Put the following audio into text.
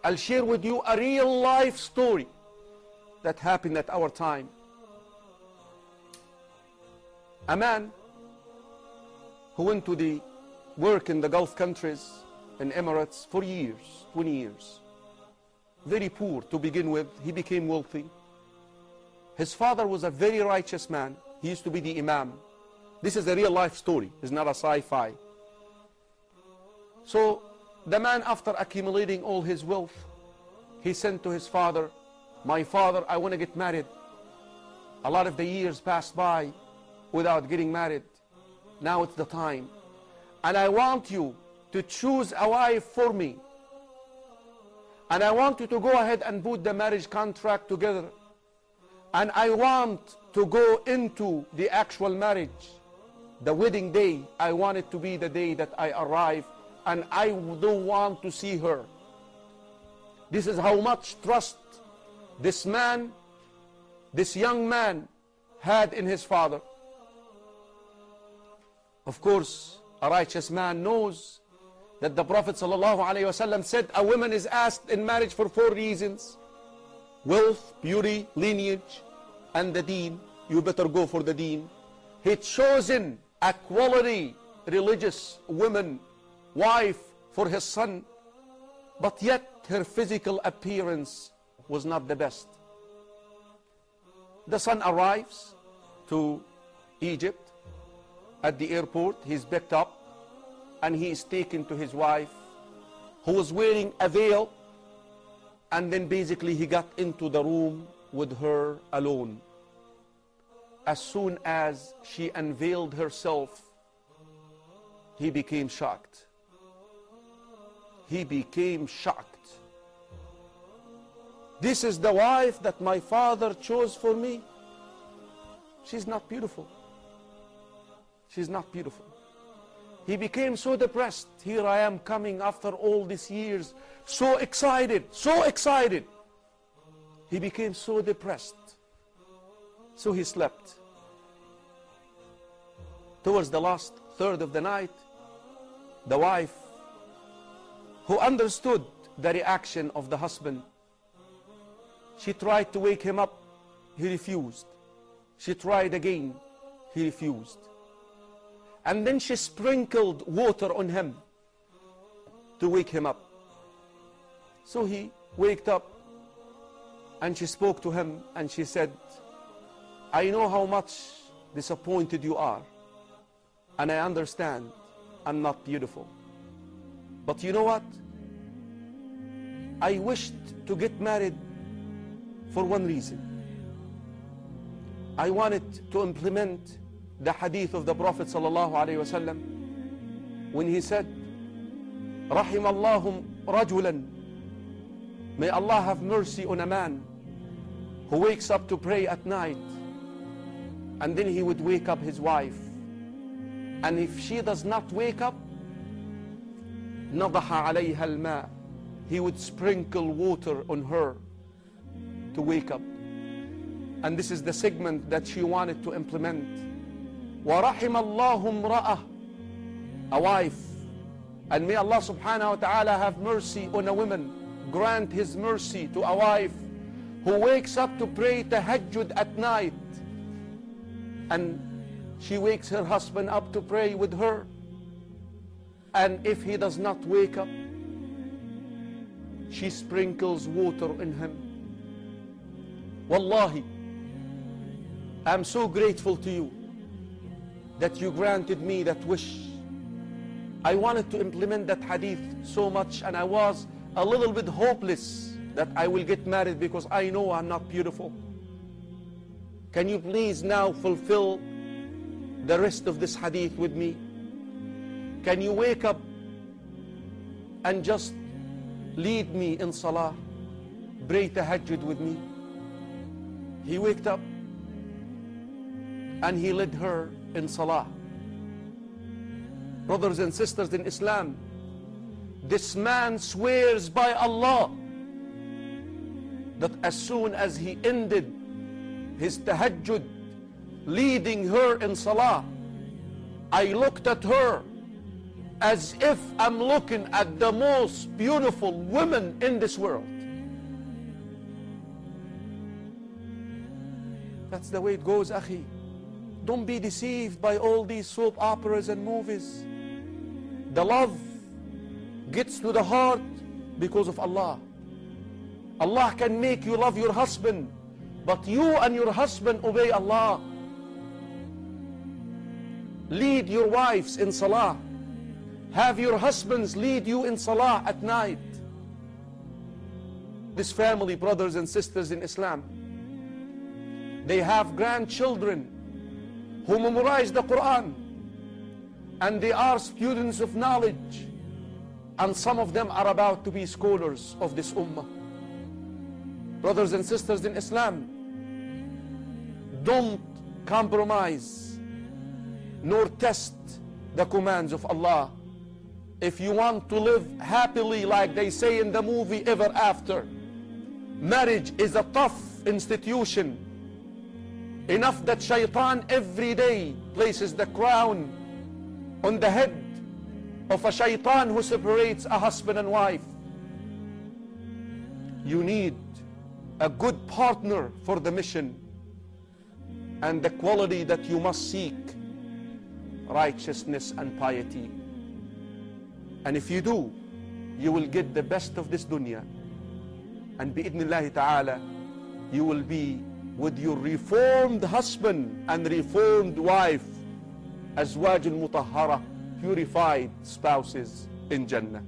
I'll share with you a real life story that happened at our time. A man who went to the work in the Gulf countries, in Emirates, for years, 20 years. Very poor to begin with, he became wealthy. His father was a very righteous man. He used to be the imam. This is a real life story, it's not a sci-fi. So the man, after accumulating all his wealth, he sent to his father, "My father, I want to get married. A lot of the years passed by without getting married. Now it's the time. And I want you to choose a wife for me. And I want you to go ahead and put the marriage contract together. And I want to go into the actual marriage. The wedding day, I want it to be the day that I arrive, and I don't want to see her." This is how much trust this man, this young man, had in his father. Of course, a righteous man knows that the Prophet ﷺ said a woman is asked in marriage for 4 reasons: wealth, beauty, lineage, and the deen. You better go for the deen. He'd chosen a quality religious woman, wife for his son, but yet her physical appearance was not the best. The son arrives to Egypt. At the airport, he's picked up and he is taken to his wife, who was wearing a veil, and then basically he got into the room with her alone. As soon as she unveiled herself, he became shocked. He became shocked. This is the wife that my father chose for me? She's not beautiful. She's not beautiful. He became so depressed. Here I am coming after all these years, so excited, so excited. He became so depressed. So he slept. Towards the last third of the night, the wife, who understood the reaction of the husband, she tried to wake him up. He refused. She tried again. He refused. And then she sprinkled water on him to wake him up. So he waked up, and she spoke to him and she said, "I know how much disappointed you are. And I understand I'm not beautiful. But you know what? I wished to get married for one reason. I wanted to implement the hadith of the Prophet ﷺ when he said, رحم الله رجلا, may Allah have mercy on a man who wakes up to pray at night, and then he would wake up his wife, and if she does not wake up, نضح عليها الماء, he would sprinkle water on her to wake up. And this is the segment that she wanted to implement. وَرَحِمَ اللَّهُ امْرَأَةً, a wife, and may Allah subhanahu wa ta'ala have mercy on a woman, grant His mercy to a wife who wakes up to pray tahajjud at night, and she wakes her husband up to pray with her, and if he does not wake up, she sprinkles water in him. Wallahi, I'm so grateful to you that you granted me that wish. I wanted to implement that hadith so much, and I was a little bit hopeless that I will get married because I know I'm not beautiful. Can you please now fulfill the rest of this hadith with me? Can you wake up and just lead me in salah, pray tahajjud with me? He waked up and he led her in salah. Brothers and sisters in Islam, this man swears by Allah that as soon as he ended his tahajjud leading her in salah, I looked at her as if I'm looking at the most beautiful woman in this world. That's the way it goes, akhi. Don't be deceived by all these soap operas and movies. The love gets to the heart because of Allah. Allah can make you love your husband, but you and your husband obey Allah. Lead your wives in salah. Have your husbands lead you in salah at night. This family, brothers and sisters in Islam, they have grandchildren who memorize the Quran, and they are students of knowledge, and some of them are about to be scholars of this ummah. Brothers and sisters in Islam, don't compromise nor test the commands of Allah. If you want to live happily, like they say in the movie Ever After, marriage is a tough institution. Enough that shaitan every day places the crown on the head of a shaitan who separates a husband and wife. You need a good partner for the mission, and the quality that you must seek, righteousness and piety. And if you do, you will get the best of this dunya, and bi'idhnillahi ta'ala, you will be with your reformed husband and reformed wife, azwajul mutahhara, purified spouses in Jannah.